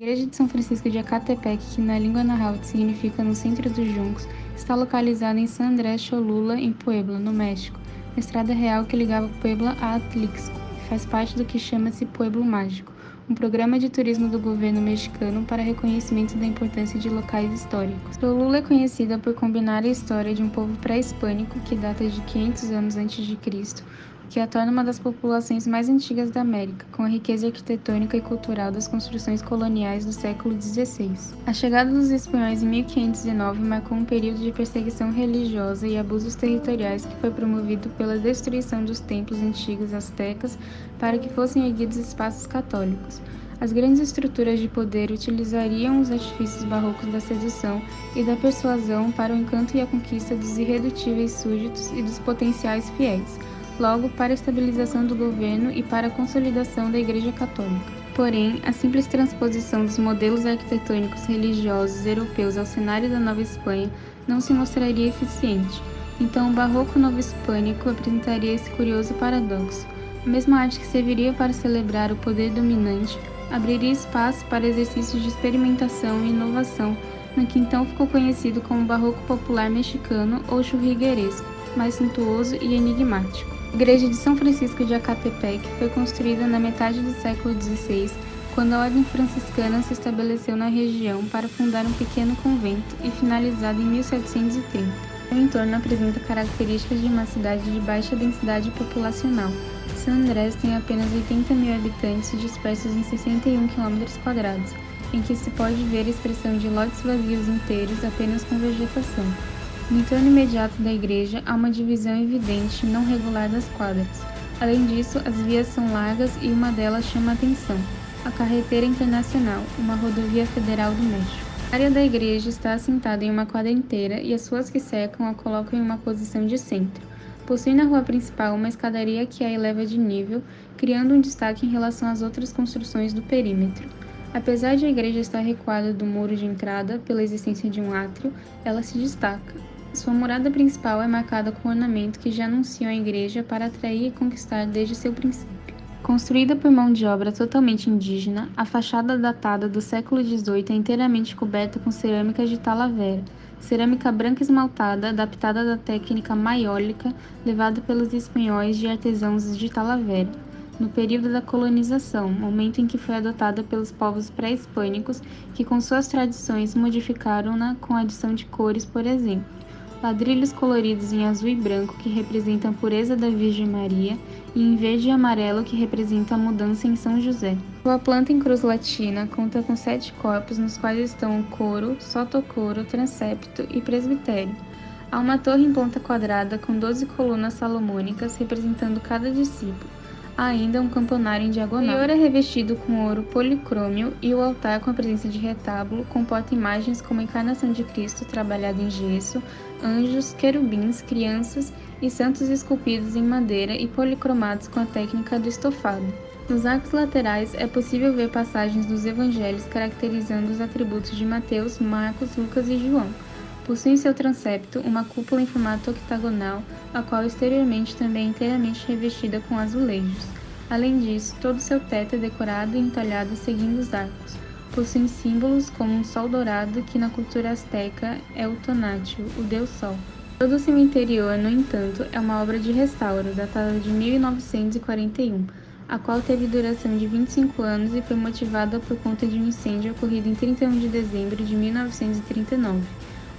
A Igreja de São Francisco de Acatepec, que na língua náhuatl significa no centro dos juncos, está localizada em San Andrés Cholula, em Puebla, no México, na estrada real que ligava Puebla a Atlixco, e faz parte do que chama-se Pueblo Mágico, um programa de turismo do governo mexicano para reconhecimento da importância de locais históricos. Cholula é conhecida por combinar a história de um povo pré-hispânico que data de 500 anos antes de Cristo, que a torna uma das populações mais antigas da América, com a riqueza arquitetônica e cultural das construções coloniais do século XVI. A chegada dos espanhóis em 1519 marcou um período de perseguição religiosa e abusos territoriais que foi promovido pela destruição dos templos antigos astecas para que fossem erguidos espaços católicos. As grandes estruturas de poder utilizariam os artifícios barrocos da sedução e da persuasão para o encanto e a conquista dos irredutíveis súditos e dos potenciais fiéis, logo para a estabilização do governo e para a consolidação da Igreja Católica. Porém, a simples transposição dos modelos arquitetônicos religiosos europeus ao cenário da Nova Espanha não se mostraria eficiente. Então, o Barroco novo-hispânico apresentaria esse curioso paradoxo. A mesma arte que serviria para celebrar o poder dominante abriria espaço para exercícios de experimentação e inovação no que então ficou conhecido como Barroco popular mexicano ou churrigueresco, mais suntuoso e enigmático. A Igreja de São Francisco de Acatepec foi construída na metade do século XVI, quando a Ordem Franciscana se estabeleceu na região para fundar um pequeno convento e finalizada em 1730. O entorno apresenta características de uma cidade de baixa densidade populacional. San Andrés tem apenas 80 mil habitantes dispersos em 61 km², em que se pode ver a expressão de lotes vazios inteiros apenas com vegetação. No entorno imediato da igreja há uma divisão evidente não regular das quadras. Além disso, as vias são largas e uma delas chama a atenção: a Carretera Internacional, uma rodovia federal do México. A área da igreja está assentada em uma quadra inteira e as ruas que cercam a colocam em uma posição de centro. Possui na rua principal uma escadaria que a eleva de nível, criando um destaque em relação às outras construções do perímetro. Apesar de a igreja estar recuada do muro de entrada pela existência de um átrio, ela se destaca. Sua murada principal é marcada com ornamento que já anunciam a igreja para atrair e conquistar desde seu princípio. Construída por mão de obra totalmente indígena, a fachada datada do século XVIII é inteiramente coberta com cerâmica de Talavera, cerâmica branca esmaltada adaptada da técnica maiólica levada pelos espanhóis de artesãos de Talavera, no período da colonização, momento em que foi adotada pelos povos pré-hispânicos que com suas tradições modificaram-na com a adição de cores, por exemplo. Ladrilhos coloridos em azul e branco que representam a pureza da Virgem Maria e em verde e amarelo que representa a mudança em São José. Sua planta em cruz latina conta com 7 corpos nos quais estão o coro, sotocoro, transepto e presbitério. Há uma torre em planta quadrada com 12 colunas salomônicas representando cada discípulo. Há ainda um campanário em diagonal. O interior é revestido com ouro policrômio e o altar, com a presença de retábulo, comporta imagens como a encarnação de Cristo trabalhada em gesso, anjos, querubins, crianças e santos esculpidos em madeira e policromados com a técnica do estofado. Nos arcos laterais é possível ver passagens dos evangelhos caracterizando os atributos de Mateus, Marcos, Lucas e João. Possui em seu transepto uma cúpula em formato octagonal, a qual exteriormente também é inteiramente revestida com azulejos. Além disso, todo seu teto é decorado e entalhado seguindo os arcos. Possui símbolos como um sol dourado, que na cultura asteca é o Tonatiuh, o deus sol. Todo o seu interior, no entanto, é uma obra de restauro, datada de 1941, a qual teve duração de 25 anos e foi motivada por conta de um incêndio ocorrido em 31 de dezembro de 1939.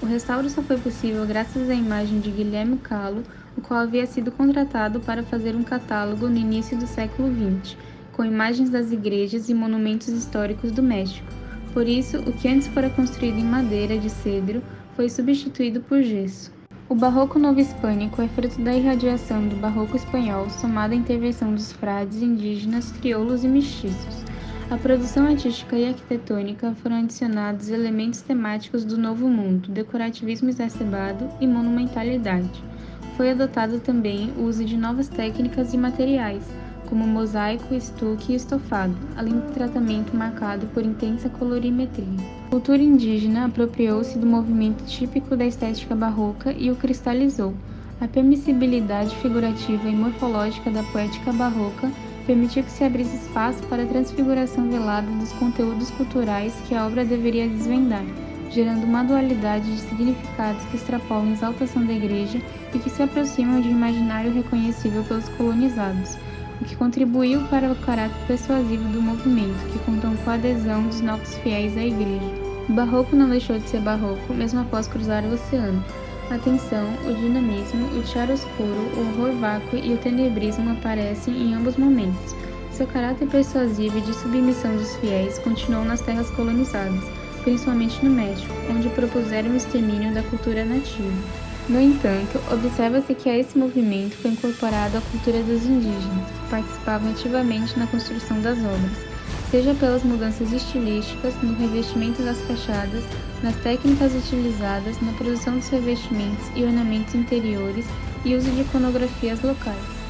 O restauro só foi possível graças à imagem de Guilherme Calo, o qual havia sido contratado para fazer um catálogo no início do século XX, com imagens das igrejas e monumentos históricos do México. Por isso, o que antes fora construído em madeira de cedro foi substituído por gesso. O Barroco novo-hispânico é fruto da irradiação do Barroco espanhol, somada à intervenção dos frades indígenas, crioulos e mestiços. À produção artística e arquitetônica foram adicionados elementos temáticos do Novo Mundo, decorativismo exacerbado e monumentalidade. Foi adotado também o uso de novas técnicas e materiais, como mosaico, estuque e estofado, além do tratamento marcado por intensa colorimetria. A cultura indígena apropriou-se do movimento típico da estética barroca e o cristalizou. A permissibilidade figurativa e morfológica da poética barroca permitiu que se abrisse espaço para a transfiguração velada dos conteúdos culturais que a obra deveria desvendar, gerando uma dualidade de significados que extrapolam a exaltação da Igreja e que se aproximam de um imaginário reconhecível pelos colonizados, o que contribuiu para o caráter persuasivo do movimento, que contou com a adesão dos novos fiéis à Igreja. O barroco não deixou de ser barroco, mesmo após cruzar o oceano. A tensão, o dinamismo, o chiaroscuro, o horror vácuo e o tenebrismo aparecem em ambos momentos. Seu caráter persuasivo e de submissão dos fiéis continuou nas terras colonizadas, principalmente no México, onde propuseram o extermínio da cultura nativa. No entanto, observa-se que a esse movimento foi incorporada a cultura dos indígenas, que participavam ativamente na construção das obras, seja pelas mudanças estilísticas, no revestimento das fachadas, nas técnicas utilizadas, na produção dos revestimentos e ornamentos interiores e uso de iconografias locais.